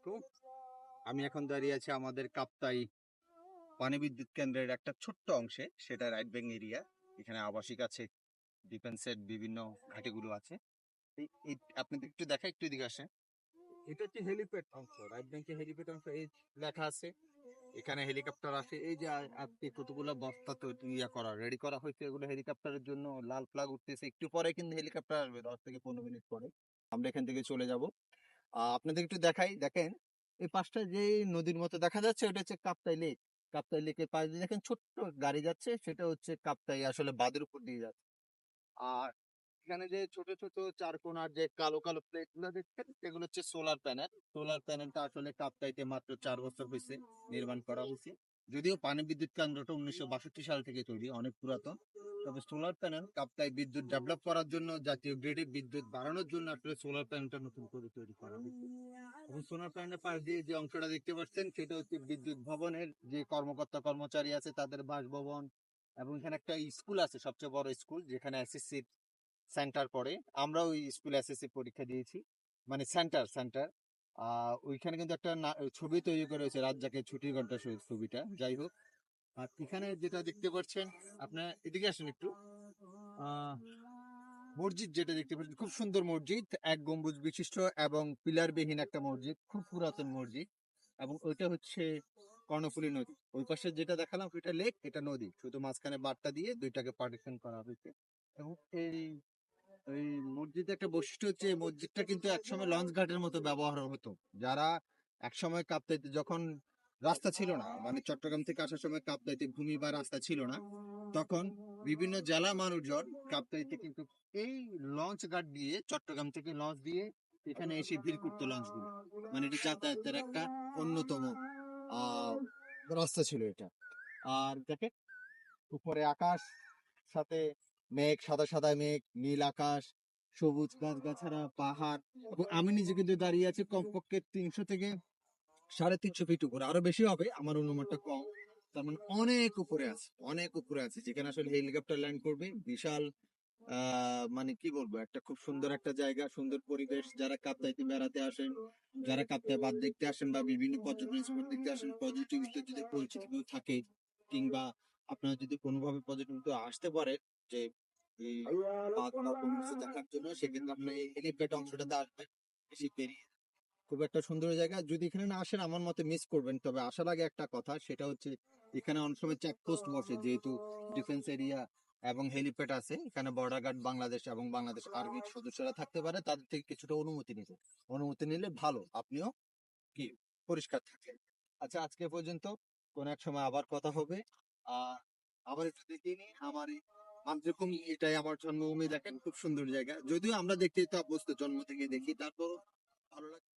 আলাইকুম। আমি এখন দাঁড়িয়ে আছি আমাদের কাপ্তাই পানি বিদ্যুৎ কেন্দ্রের একটা ছোট্ট অংশে, সেটা রাইট ব্যাংক এরিয়া। এখানে আবাসিক আছে, ডিফেন্সের বিভিন্ন ঘাঁটিগুলো আছে। আপনাদের একটু দেখা, একটু এদিকে আসেন। এটা হচ্ছে হেলিপ্যাড অংশ, রাইট ব্যাংকের হেলিপ্যাড অংশ। এই লেখা আছে এখানে হেলিকপ্টার আসে। এই যে আজকে কতগুলো বস্তা তো করা রেডি করা হয়েছে, এগুলো হেলিকপ্টারের জন্য লাল ফ্ল্যাগ উঠতেছে। একটু পরে কিন্তু হেলিকপ্টার আসবে, 10 থেকে 15 মিনিট পরে আমরা এখান থেকে চলে যাব। আপনাদের একটু দেখাই, দেখেন এই পাশটা যে নদীর মতো দেখা যাচ্ছে, ওটা হচ্ছে কাপ্তাই লেক। কাপ্তাই লেকের পাশ দিয়ে দেখেন ছোট্ট গাড়ি যাচ্ছে, সেটা হচ্ছে কাপ্তাই আসলে বাঁধের উপর দিয়ে যাচ্ছে। আর এখানে যে ছোট ছোট চার কোনার যে কালো কালো প্লেট গুলো দেখছেন, সেগুলো হচ্ছে সোলার প্যানেল। সোলার প্যানেলটা আসলে কাপ্তাইতে মাত্র 4 বছর হয়েছে নির্মাণ করা হয়েছে। যদিও পানি বিদ্যুৎ কেন্দ্রটা 1962 সাল থেকে তৈরি, অনেক পুরাতন। তবে সোলার প্যানেল কাপ্তাই বিদ্যুৎ ডেভেলপ করার জন্য, জাতীয় গ্রিডে বিদ্যুৎ বাড়ানোর জন্য আসলে সোলার প্যানেলটা নতুন করে তৈরি করা হয়েছে। এবং সোলার প্যানেলের পাশ দিয়ে যে অংশটা দেখতে পাচ্ছেন, সেটা হচ্ছে বিদ্যুৎ ভবনের যে কর্মকর্তা কর্মচারী আছে তাদের বাসভবন। এবং এখানে একটা স্কুল আছে, সবচেয়ে বড় স্কুল, যেখানে এসএসসি সেন্টার পড়ে। আমরা ওই স্কুলে এসএসসি পরীক্ষা দিয়েছি, মানে সেন্টার সেন্টার। ওইখানে কিন্তু একটা ছবি তৈরি করা হয়েছে, রাজ্জাকের ছুটির ঘন্টা ছবিটা। যাই হোক, আর এখানে যেটা দেখতে পাচ্ছেন, আপনার এদিকে আসেন একটু। আহ মসজিদ যেটা দেখতে পাচ্ছেন, খুব সুন্দর মসজিদ, 1 গম্বুজ বিশিষ্ট এবং পিলার বিহীন একটা মসজিদ, খুব পুরাতন মসজিদ। এবং ওইটা হচ্ছে কর্ণফুলী নদী। ওই পাশে যেটা দেখালাম ওইটা লেক, এটা নদী, শুধু মাঝখানে বাটটা দিয়ে দুইটাকে পার্টিশন করা হয়েছে। এবং এই এই মসজিদের একটা বৈশিষ্ট্য হচ্ছে, এই মসজিদটা কিন্তু একসময় লঞ্চ ঘাটের মতো ব্যবহার হতো। যারা একসময় কাপ্তাইতে, যখন রাস্তা ছিল না, মানে চট্টগ্রাম থেকে আসার সময় কাপ্তাইতে ভূমি বা রাস্তা ছিল না, তখন বিভিন্ন জেলা মানুষজন কাপ্তাইতে কিন্তু এই লঞ্চ ঘাট দিয়ে, চট্টগ্রাম থেকে লঞ্চ দিয়ে এখানে এসে ভিড় করতো লঞ্চগুলো। মানে এটি যাতায়াতের একটা অন্যতম আহ রাস্তা ছিল এটা। আর দেখেন উপরে আকাশ, সাথে মেঘ, সাদা সাদা মেঘ, নীল আকাশ, সবুজ গাছগাছাড়া, পাহাড়। এবং আমি নিজে কিন্তু দাঁড়িয়ে আছি কমপক্ষে 300 থেকে 350 ফিট উপরে, আরো বেশি হবে, আমার অনুমানটা কম। তার মানে অনেক উপরে আছে, অনেক উপরে আছে, যেখানে আসলে হেলিকপ্টার ল্যান্ড করবে। বিশাল মানে কি বলবো, একটা খুব সুন্দর একটা জায়গা, সুন্দর পরিবেশ। যারা কাপ্তাইতে বেড়াতে আসেন, যারা কাপ্তাই বাঁধ দেখতে আসেন বা বিভিন্ন পর্যটন স্পট দেখতে আসেন, পজিটিভ যদি পরিচিত কেউ থাকে, কিংবা আপনারা যদি কোনোভাবে পর্যটন তো আসতে পারেন, যে এই বাঁধ বা কোনো কিছু দেখার জন্য, সেক্ষেত্রে আপনার এই হেলিপ্যাড অংশটাতে আসবেন, বেশি পেরিয়ে। খুব একটা সুন্দর জায়গা, যদি এখানে না আসেন আমার মতে মিস করবেন। তবে আসার আগে একটা কথা, সেটা হচ্ছে এখানে অনেক সময় চেকপোস্ট বসে, যেহেতু ডিফেন্স এরিয়া এবং হেলিপ্যাড আছে। এখানে বর্ডার গার্ড বাংলাদেশ এবং বাংলাদেশ আর্মির সদস্যরা থাকতে পারে, তাদের থেকে কিছুটা অনুমতি নিতে। অনুমতি নিলে ভালো, আপনিও কি পরিষ্কার থাকলেন। আচ্ছা, আজকে পর্যন্ত, কোন এক সময় আবার কথা হবে। আর আবার একটু দেখিয়ে নিই আমার এই মাতৃভূমি, এটাই আমার জন্মভূমি। দেখেন খুব সুন্দর জায়গা, যদিও আমরা দেখতেই তো অভ্যস্ত, জন্ম থেকে দেখি, তারপর ভালো লাগে।